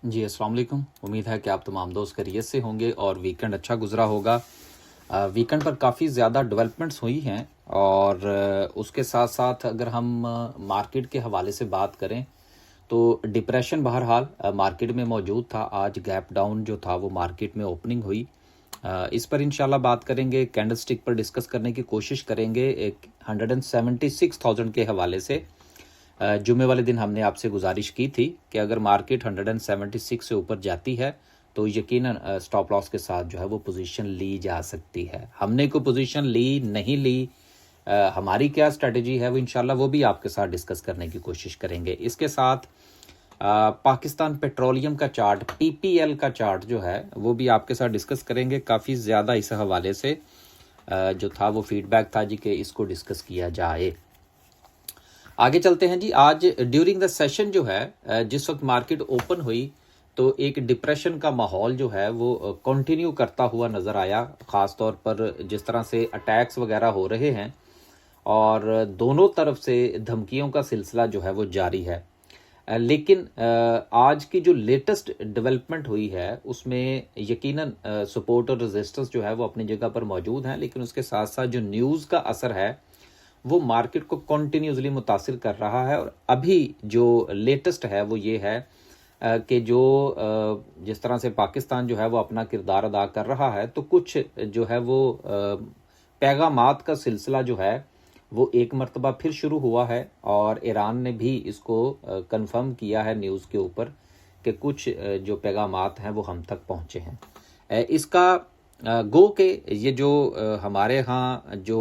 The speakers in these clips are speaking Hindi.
जी, अस्सलाम वालेकुम। उम्मीद है कि आप तमाम दोस्त खैरियत से होंगे और वीकेंड अच्छा गुज़रा होगा। वीकेंड पर काफ़ी ज़्यादा डेवलपमेंट्स हुई हैं और उसके साथ-साथ अगर हम मार्केट के हवाले से बात करें तो डिप्रेशन बहरहाल मार्केट में मौजूद था। आज गैप डाउन जो था वो मार्केट में ओपनिंग हुई। इस पर इंशाल्लाह बात करेंगे, कैंडलस्टिक पर डिस्कस करने की कोशिश करेंगे एक 176,000 के हवाले से। जुमे वाले दिन हमने आपसे गुजारिश की थी कि अगर मार्केट 176 से ऊपर जाती है तो यकीनन स्टॉप लॉस के साथ जो है वो पोजीशन ली जा सकती है। हमने कोई पोजीशन ली नहीं ली, हमारी क्या स्ट्रेटजी है वो इंशाल्लाह वो भी आपके साथ डिस्कस करने की कोशिश करेंगे। इसके साथ पाकिस्तान पेट्रोलियम का चार्ट, पीपीएल का चार्ट जो है वो भी आपके साथ डिस्कस करेंगे। काफ़ी ज़्यादा इस हवाले से जो था वो फीडबैक था जी कि इसको डिस्कस किया जाए। आगे चलते हैं जी। आज ड्यूरिंग द सेशन जो है जिस वक्त मार्केट ओपन हुई तो एक डिप्रेशन का माहौल जो है वो कंटिन्यू करता हुआ नज़र आया। ख़ास तौर पर जिस तरह से अटैक्स वगैरह हो रहे हैं और दोनों तरफ से धमकियों का सिलसिला जो है वो जारी है। लेकिन आज की जो लेटेस्ट डेवलपमेंट हुई है उसमें यकीनन सपोर्ट और रेजिस्टेंस जो है वो अपनी जगह पर मौजूद हैं, लेकिन उसके साथ साथ जो न्यूज़ का असर है वो मार्केट को कंटिन्यूसली मुतासिर कर रहा है। और अभी जो लेटेस्ट है वो ये है कि जो जिस तरह से पाकिस्तान जो है वो अपना किरदार अदा कर रहा है तो कुछ जो है वो पैगामात का सिलसिला जो है वो एक मरतबा फिर शुरू हुआ है और ईरान ने भी इसको कंफर्म किया है न्यूज़ के ऊपर कि कुछ जो पैगामात हैं वो हम तक पहुँचे हैं। इसका गो के ये जो हमारे यहाँ जो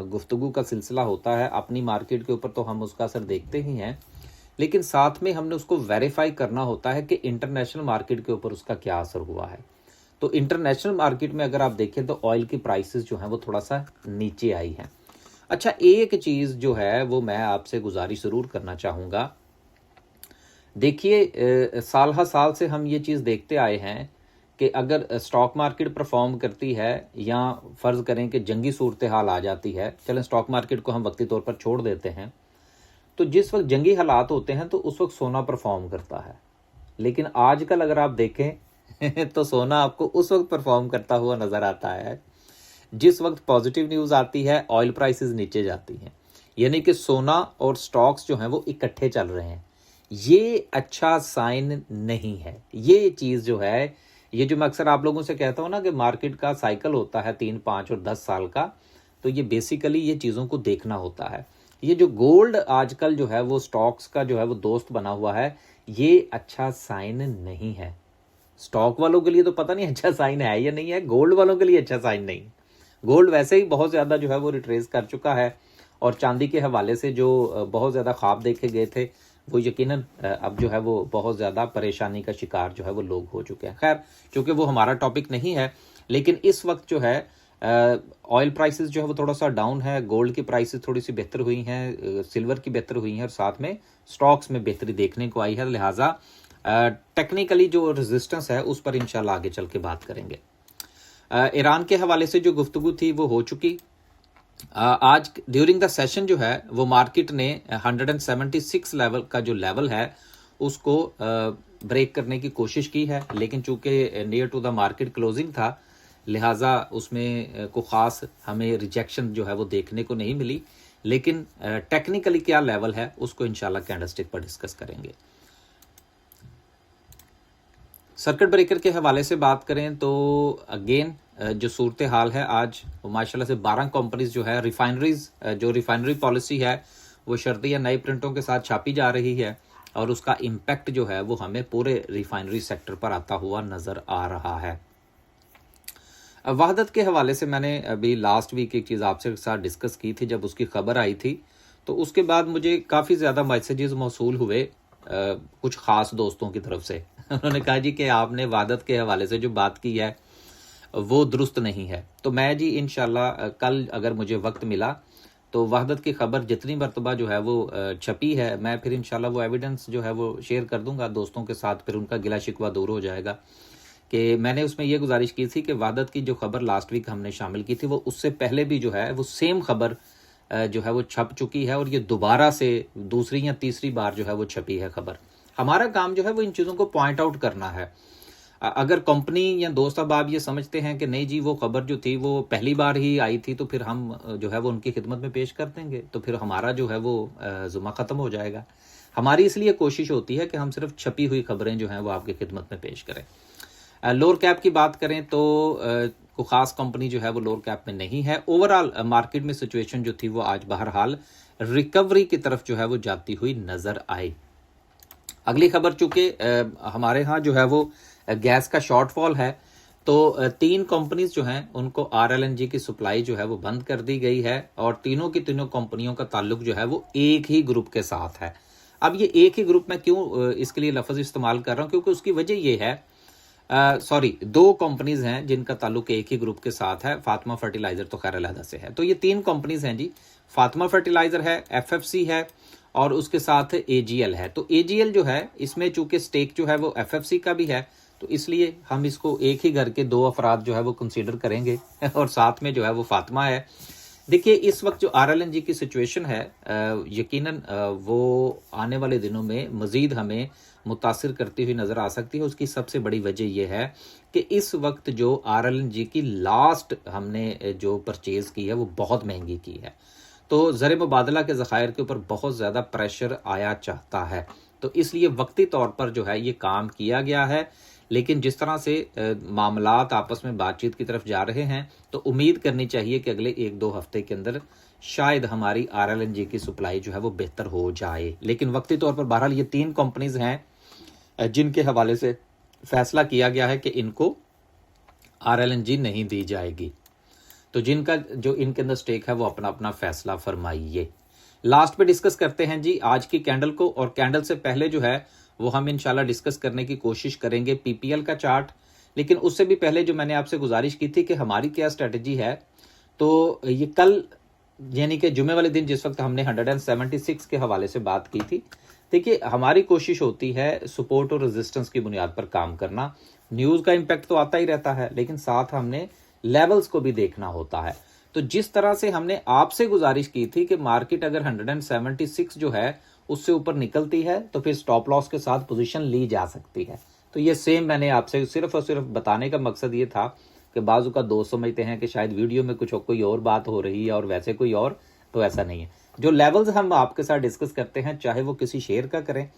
गुफ्तगू का सिलसिला होता है अपनी मार्केट के ऊपर तो हम उसका असर देखते ही हैं, लेकिन साथ में हमने उसको वेरीफाई करना होता है कि इंटरनेशनल मार्केट के ऊपर उसका क्या असर हुआ है। तो इंटरनेशनल मार्केट में अगर आप देखें तो ऑयल की प्राइसेस जो हैं वो थोड़ा सा नीचे आई हैं। अच्छा, एक चीज़ जो है वो मैं आपसे गुजारिश ज़रूर करना चाहूँगा। देखिए, साल हर साल से हम ये चीज़ देखते आए हैं कि अगर स्टॉक मार्केट परफॉर्म करती है या फ़र्ज़ करें कि जंगी सूरत हाल आ जाती है, चलें स्टॉक मार्केट को हम वक्ती तौर पर छोड़ देते हैं, तो जिस वक्त जंगी हालात होते हैं तो उस वक्त सोना परफॉर्म करता है। लेकिन आजकल अगर आप देखें तो सोना आपको उस वक्त परफॉर्म करता हुआ नज़र आता है जिस वक्त पॉजिटिव न्यूज़ आती है, ऑयल प्राइसेस नीचे जाती हैं। यानी कि सोना और स्टॉक्स जो हैं वो इकट्ठे चल रहे हैं। ये अच्छा साइन नहीं है। ये चीज़ जो है, ये जो मैं अक्सर आप लोगों से कहता हूँ ना कि मार्केट का साइकिल होता है 3, 5 और 10 साल का, तो ये बेसिकली ये चीज़ों को देखना होता है। ये जो गोल्ड आजकल जो है वो स्टॉक्स का जो है वो दोस्त बना हुआ है, ये अच्छा साइन नहीं है। स्टॉक वालों के लिए तो पता नहीं अच्छा साइन है या नहीं है, गोल्ड वालों के लिए अच्छा साइन नहीं। गोल्ड वैसे ही बहुत ज़्यादा जो है वो रिट्रेस कर चुका है और चांदी के हवाले से जो बहुत ज़्यादा ख्वाब देखे गए थे वो यकीनन अब जो है वो बहुत ज़्यादा परेशानी का शिकार जो है वो लोग हो चुके हैं। खैर, चूँकि वो हमारा टॉपिक नहीं है, लेकिन इस वक्त जो है ऑयल प्राइसेस जो है वो थोड़ा सा डाउन है, गोल्ड की प्राइसेस थोड़ी सी बेहतर हुई हैं, सिल्वर की बेहतर हुई हैं और साथ में स्टॉक्स में बेहतरी देखने को आई है। लिहाजा टेक्निकली जो रेजिस्टेंस है उस पर इंशाल्लाह आगे चल के बात करेंगे। ईरान के हवाले से जो गुफ्तगू थी वो हो चुकी। आज ड्यूरिंग द सेशन जो है वो मार्केट ने 176 लेवल का जो लेवल है उसको ब्रेक करने की कोशिश की है, लेकिन चूंकि near to the market closing था लिहाजा उसमें को ख़ास हमें रिजेक्शन जो है वो देखने को नहीं मिली। लेकिन टेक्निकली क्या लेवल है उसको इंशाल्लाह कैंडलस्टिक पर डिस्कस करेंगे। सर्किट ब्रेकर के हवाले से बात करें तो अगेन जो सूरत हाल है आज माशाल्लाह से 12 कंपनीज जो है रिफाइनरीज, जो रिफाइनरी पॉलिसी है वो शर्ती या नई प्रिंटों के साथ छापी जा रही है और उसका इम्पैक्ट जो है वो हमें पूरे रिफाइनरी सेक्टर पर आता हुआ नज़र आ रहा है। वहदत के हवाले से मैंने अभी लास्ट वीक एक चीज़ आपसे साथ डिस्कस की थी। जब उसकी खबर आई थी तो उसके बाद मुझे काफ़ी ज़्यादा मैसेजेस मौसूल हुए कुछ ख़ास दोस्तों की तरफ से। उन्होंने कहा जी कि आपने वहदत के हवाले से जो बात की है वो दुरुस्त नहीं है। तो मैं जी इंशाल्लाह कल अगर मुझे वक्त मिला तो वहदत की खबर जितनी मरतबा जो है वो छपी है मैं फिर इंशाल्लाह वो एविडेंस जो है वो शेयर कर दूंगा दोस्तों के साथ, फिर उनका गिला शिकवा दूर हो जाएगा। कि मैंने उसमें ये गुजारिश की थी कि वहदत की जो खबर लास्ट वीक हमने शामिल की थी वो उससे पहले भी जो है वो सेम खबर जो है वो छप चुकी है और ये दोबारा से दूसरी या तीसरी बार जो है वो छपी है खबर। हमारा काम जो है वो इन चीज़ों को पॉइंट आउट करना है। अगर कंपनी या दोस्त अहबाब ये समझते हैं कि नहीं जी वो खबर जो थी वो पहली बार ही आई थी, तो फिर हम जो है वो उनकी खिदमत में पेश कर देंगे, तो फिर हमारा जो है वो जुम्मा ख़त्म हो जाएगा। हमारी इसलिए कोशिश होती है कि हम सिर्फ छपी हुई खबरें जो हैं वो आपकी खिदमत में पेश करें। लोअर कैप की बात करें तो कोई ख़ास कंपनी जो है वो लोअर कैप में नहीं है। ओवरऑल मार्केट में सिचुएशन जो थी वो आज बहरहाल रिकवरी की तरफ जो है वो जाती हुई नज़र आई। अगली खबर चूँकि हमारे यहाँ जो है वो गैस का शॉर्टफॉल है, तो 3 कंपनीज जो हैं उनको RLNG की सप्लाई जो है वो बंद कर दी गई है, और तीनों की तीनों कंपनियों का ताल्लुक जो है वो एक ही ग्रुप के साथ है। अब ये एक ही ग्रुप में क्यों इसके लिए लफ्ज़ इस्तेमाल कर रहा हूँ, क्योंकि उसकी वजह ये है, 2 कंपनीज हैं जिनका ताल्लुक एक ही ग्रुप के साथ है। फातिमा फर्टिलाइजर तो खैर अलहदा से है। तो ये 3 कंपनीज हैं जी, फातिमा फर्टिलाइजर है, FFC है और उसके साथ AGL है। तो AGL जो है इसमें चूंकि स्टेक जो है वो FFC का भी है, तो इसलिए हम इसको एक ही घर के 2 अफराद जो है वो कंसीडर करेंगे और साथ में जो है वो फातिमा है। देखिए इस वक्त जो RLNG की सिचुएशन है यकीनन वो आने वाले दिनों में मज़ीद हमें मुतासिर करती हुई नज़र आ सकती है। उसकी सबसे बड़ी वजह यह है कि इस वक्त जो RLNG की लास्ट हमने जो परचेज़ की है वो बहुत महंगी की है, तो ज़र मुबादला के ज़खायर के ऊपर बहुत ज़्यादा प्रेशर आया चाहता है, तो इसलिए वक्ती तौर पर जो है ये काम किया गया है। लेकिन जिस तरह से मामलात आपस में बातचीत की तरफ जा रहे हैं, तो उम्मीद करनी चाहिए कि अगले 1-2 हफ्ते के अंदर शायद हमारी RLNG की सप्लाई जो है वो बेहतर हो जाए। लेकिन वक्ती तौर पर बहरहाल ये 3 कंपनीज हैं जिनके हवाले से फैसला किया गया है कि इनको RLNG नहीं दी जाएगी। तो जिनका जो इनके अंदर स्टेक है वो अपना अपना फैसला फरमाइए। लास्ट पे डिस्कस करते हैं जी आज की कैंडल को, और कैंडल से पहले जो है वो हम इंशाल्लाह डिस्कस करने की कोशिश करेंगे PPL का चार्ट। लेकिन उससे भी पहले जो मैंने आपसे गुजारिश की थी कि हमारी क्या स्ट्रेटजी है, तो ये कल यानी कि जुमे वाले दिन जिस वक्त हमने 176 के हवाले से बात की थी, देखिए हमारी कोशिश होती है सपोर्ट और रेजिस्टेंस की बुनियाद पर काम करना। न्यूज़ का इम्पैक्ट तो आता ही रहता है, लेकिन साथ हमने लेवल्स को भी देखना होता है। तो जिस तरह से हमने आपसे गुजारिश की थी कि मार्केट अगर 176 जो है उससे ऊपर निकलती है तो फिर स्टॉप लॉस के साथ पोजीशन ली जा सकती है, तो ये सेम मैंने आपसे सिर्फ और सिर्फ बताने का मकसद ये था कि बाजू का दोस्त समझते हैं कि शायद वीडियो में कुछ कोई और बात हो रही है और वैसे कोई और, तो ऐसा नहीं है। जो लेवल्स हम आपके साथ डिस्कस करते हैं, चाहे वो किसी शेयर का करें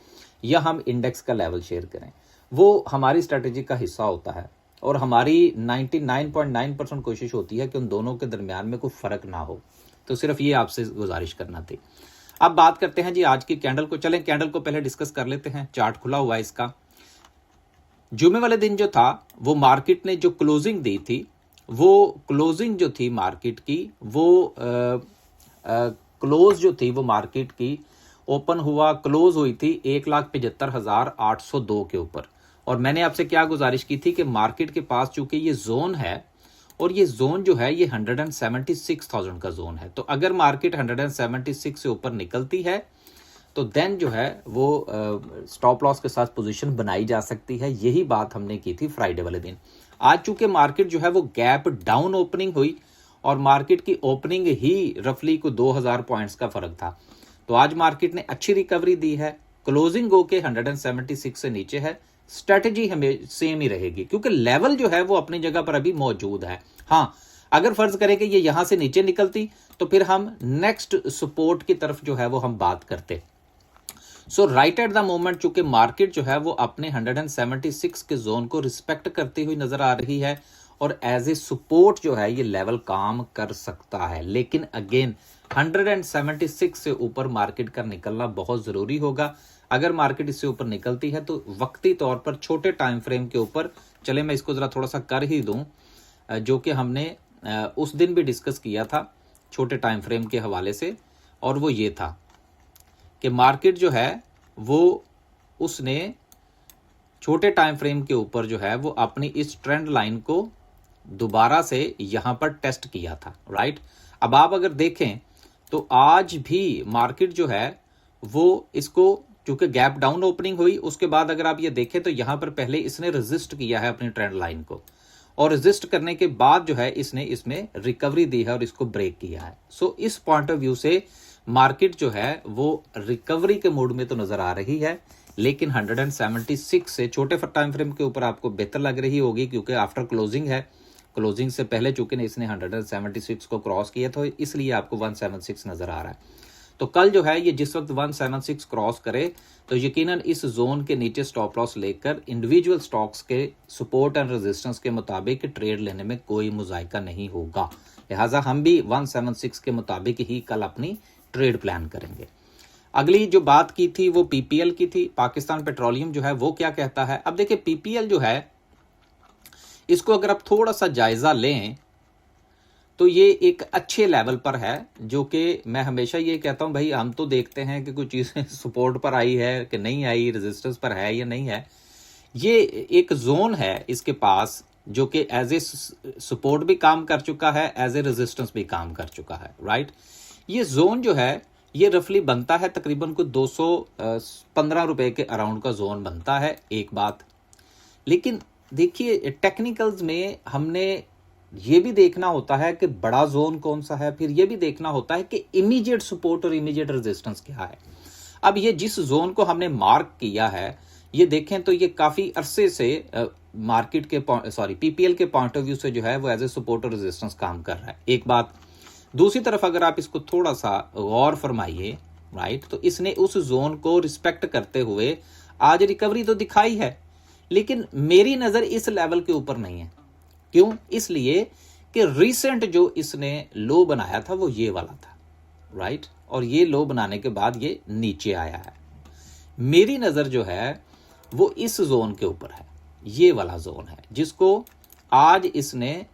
या हम इंडेक्स का लेवल शेयर करें, वो हमारी स्ट्रेटेजी का हिस्सा होता है, और हमारी 99.9% कोशिश होती है कि उन दोनों के दरमियान में कोई फ़र्क ना हो। तो सिर्फ ये आपसे गुजारिश करना थी। अब बात करते हैं जी आज की कैंडल को। चलें कैंडल को पहले डिस्कस कर लेते हैं। चार्ट खुला हुआ है इसका। जुमे वाले दिन जो था वो मार्केट ने जो क्लोजिंग दी थी, वो क्लोजिंग जो थी मार्केट की वो क्लोज जो थी वो मार्केट की ओपन हुआ क्लोज हुई थी 1,75,802 के ऊपर। और मैंने आपसे क्या गुजारिश की थी कि मार्केट के पास चूंकि ये जोन है, और ये जोन जो है ये 176,000 का जोन है, तो अगर मार्केट 176 से ऊपर निकलती है तो देन जो है वो स्टॉप लॉस के साथ पोजीशन बनाई जा सकती है। यही बात हमने की थी फ्राइडे वाले दिन। आज चूंकि मार्केट जो है वो गैप डाउन ओपनिंग हुई, और मार्केट की ओपनिंग ही रफली को 2000 पॉइंट्स का फर्क था, तो आज मार्केट ने अच्छी रिकवरी दी है। क्लोजिंग गो के 176 से नीचे है। स्ट्रेटजी हमें सेम ही रहेगी क्योंकि लेवल जो है वो अपनी जगह पर अभी मौजूद है। हाँ, अगर फर्ज करें कि ये यहां से नीचे निकलती तो फिर हम नेक्स्ट सपोर्ट की तरफ जो है वो हम बात करते। सो राइट एट द मोमेंट चूंकि मार्केट जो है वो अपने 176 के जोन को रिस्पेक्ट करती हुई नजर आ रही है, और एज ए सपोर्ट जो है ये लेवल काम कर सकता है। लेकिन अगेन 176 से ऊपर मार्केट का निकलना बहुत जरूरी होगा। अगर मार्केट इससे ऊपर निकलती है तो वक्ती तौर पर छोटे टाइम फ्रेम के ऊपर, चले मैं इसको जरा थोड़ा सा कर ही दूं, जो कि हमने उस दिन भी डिस्कस किया था छोटे टाइम फ्रेम के हवाले से, और वो ये था कि मार्केट जो है वो उसने छोटे टाइम फ्रेम के ऊपर जो है वो अपनी इस ट्रेंड लाइन को दोबारा से यहां पर टेस्ट किया था। राइट, अब आप अगर देखें तो आज भी मार्केट जो है वो इसको क्योंकि गैप डाउन ओपनिंग हुई, उसके बाद अगर आप ये देखें तो यहां पर पहले इसने रेजिस्ट किया है अपनी ट्रेंड लाइन को, और रेजिस्ट करने के बाद जो है इसने इसमें रिकवरी दी है और इसको ब्रेक किया है। सो इस पॉइंट ऑफ व्यू से मार्केट जो है वो रिकवरी के मूड में तो नजर आ रही है। लेकिन 176 से छोटे टाइम फ्रेम के ऊपर आपको बेहतर लग रही होगी, क्योंकि आफ्टर क्लोजिंग है, क्लोजिंग से पहले चूंकि इसने 176 को क्रॉस किया तो इसलिए आपको 176 नजर आ रहा है। तो कल जो है ये जिस वक्त 176 क्रॉस करे तो यकीनन इस जोन के नीचे स्टॉप लॉस लेकर इंडिविजुअल स्टॉक्स के सपोर्ट एंड रेजिस्टेंस के मुताबिक ट्रेड लेने में कोई मुजायका नहीं होगा। लिहाजा हम भी 176 के मुताबिक ही कल अपनी ट्रेड प्लान करेंगे। अगली जो बात की थी वो पीपीएल की थी। पाकिस्तान पेट्रोलियम जो है वो क्या कहता है। अब देखिए पीपीएल जो है इसको अगर आप थोड़ा सा जायजा लें तो ये एक अच्छे लेवल पर है, जो कि मैं हमेशा ये कहता हूं भाई हम तो देखते हैं कि कोई चीज़ सपोर्ट पर आई है कि नहीं आई, रेजिस्टेंस पर है या नहीं है। ये एक जोन है इसके पास जो कि एज ए सपोर्ट भी काम कर चुका है, एज ए रेजिस्टेंस भी काम कर चुका है, राइट। ये जोन जो है ये रफली बनता है तकरीबन को 215 रुपए के अराउंड का जोन बनता है, एक बात। लेकिन देखिए टेक्निकल्स में हमने ये भी देखना होता है कि बड़ा जोन कौन सा है, फिर ये भी देखना होता है कि इमीडिएट सपोर्ट और इमीडिएट रेजिस्टेंस क्या है। अब ये जिस जोन को हमने मार्क किया है ये देखें तो ये काफी अरसे से मार्केट के पीपीएल के पॉइंट ऑफ व्यू से जो है वो एज ए सपोर्ट और रेजिस्टेंस काम कर रहा है, एक बात। दूसरी तरफ अगर आप इसको थोड़ा सा गौर फरमाइए, राइट, तो इसने उस जोन को रिस्पेक्ट करते हुए आज रिकवरी तो दिखाई है, लेकिन मेरी नजर इस लेवल के ऊपर नहीं है। क्यों? इसलिए कि रिसेंट जो इसने लो बनाया था वो ये वाला था, राइट, और ये लो बनाने के बाद ये नीचे आया है। मेरी नजर जो है वो इस जोन के ऊपर है, ये वाला जोन है जिसको आज इसने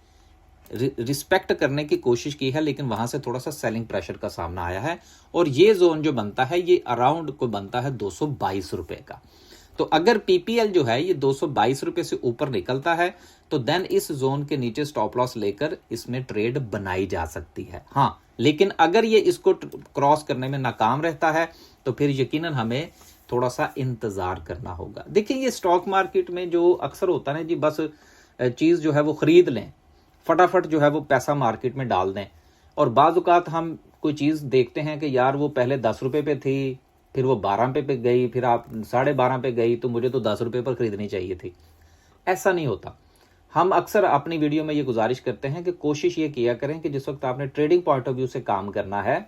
रिस्पेक्ट करने की कोशिश की है, लेकिन वहां से थोड़ा सा सेलिंग प्रेशर का सामना आया है। और ये जोन जो बनता है ये अराउंड को बनता है 222 रुपए का। तो अगर पीपीएल जो है ये 222 रुपए से ऊपर निकलता है तो देन इस जोन के नीचे स्टॉप लॉस लेकर इसमें ट्रेड बनाई जा सकती है। हाँ, लेकिन अगर ये इसको क्रॉस करने में नाकाम रहता है तो फिर यकीनन हमें थोड़ा सा इंतजार करना होगा। देखिए ये स्टॉक मार्केट में जो अक्सर होता है जी, बस चीज जो है वो खरीद लें, फटाफट जो है वो पैसा मार्केट में डाल दें। और बाज़ औक़ात हम कोई चीज़ देखते हैं कि यार वो पहले 10 रुपए पे थी, फिर वो 12 रुपए पे गई, फिर आप 12.5 पे गई, तो मुझे तो 10 रुपए पर खरीदनी चाहिए थी। ऐसा नहीं होता। हम अक्सर अपनी वीडियो में ये गुजारिश करते हैं कि कोशिश ये किया करें कि जिस वक्त आपने ट्रेडिंग पॉइंट ऑफ व्यू से काम करना है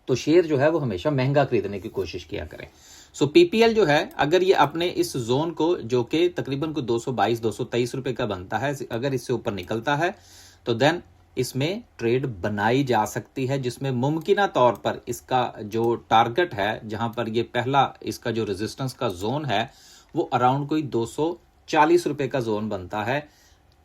तो शेयर जो है वो हमेशा महंगा खरीदने की कोशिश किया करें। सो पीपीएल जो है अगर ये अपने इस जोन को जो कि तकरीबन को 222-223 रुपए का बनता है, अगर इससे ऊपर निकलता है तो देन इसमें ट्रेड बनाई जा सकती है, जिसमें मुमकिना तौर पर इसका जो टारगेट है, जहां पर ये पहला इसका जो रेजिस्टेंस का जोन है वो अराउंड कोई 240 रुपए का जोन बनता है,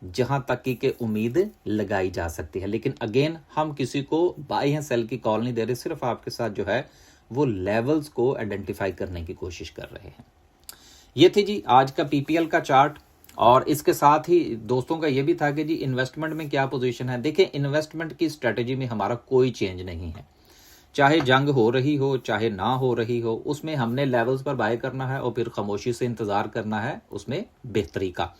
जहां तक की उम्मीद लगाई जा सकती है। लेकिन अगेन हम किसी को बाय या सेल की कॉल नहीं दे रहे, सिर्फ आपके साथ जो है वो लेवल्स को आइडेंटिफाई करने की कोशिश कर रहे हैं। ये थी जी आज का पीपीएल का चार्ट। और इसके साथ ही दोस्तों का ये भी था कि जी इन्वेस्टमेंट में क्या पोजीशन है। देखिए इन्वेस्टमेंट की स्ट्रेटजी में हमारा कोई चेंज नहीं है, चाहे जंग हो रही हो चाहे ना हो रही हो, उसमें हमने लेवल्स पर बाय करना है और फिर खामोशी से इंतजार करना है उसमें बेहतरी का।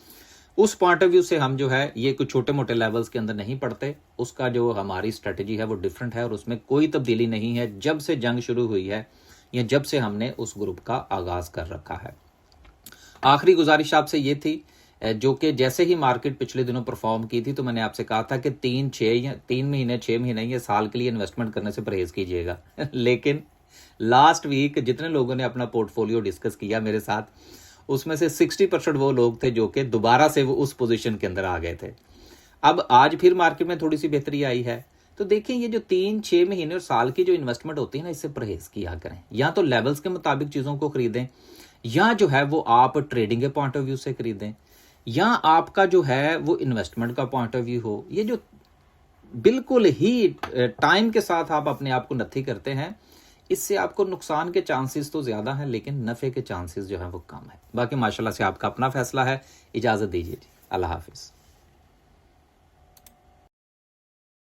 उस पॉइंट ऑफ व्यू से हम जो है ये कुछ छोटे मोटे लेवल्स के अंदर नहीं पड़ते, उसका जो हमारी स्ट्रेटजी है वो डिफरेंट है और उसमें कोई तब्दीली नहीं है जब से जंग शुरू हुई है या जब से हमने उस ग्रुप का आगाज कर रखा है। आखिरी गुजारिश आपसे ये थी, जो कि जैसे ही मार्केट पिछले दिनों परफॉर्म की थी तो मैंने आपसे कहा था कि 3 महीने 6 महीने या साल के लिए इन्वेस्टमेंट करने से परहेज कीजिएगा। लेकिन लास्ट वीक जितने लोगों ने अपना पोर्टफोलियो डिस्कस किया मेरे साथ, उसमें से 60% वो लोग थे जो कि दोबारा से वो उस पोजीशन के अंदर आ गए थे। अब आज फिर मार्केट में थोड़ी सी बेहतरी आई है, तो देखिए ये जो 3-6 महीने और साल की जो इन्वेस्टमेंट होती है ना, इससे परहेज किया करें। या तो लेवल्स के मुताबिक चीज़ों को खरीदें, या जो है वो आप ट्रेडिंग के पॉइंट ऑफ व्यू से खरीदें, या आपका जो है वो इन्वेस्टमेंट का पॉइंट ऑफ व्यू हो। ये जो बिल्कुल ही टाइम के साथ आप अपने आप को नथी करते हैं, इससे आपको नुकसान के चांसेस तो ज्यादा हैं लेकिन नफे के चांसेस जो है वो कम है। बाकी माशाल्लाह से आपका अपना फैसला है। इजाजत दीजिए जी, अल्लाह हाफिज।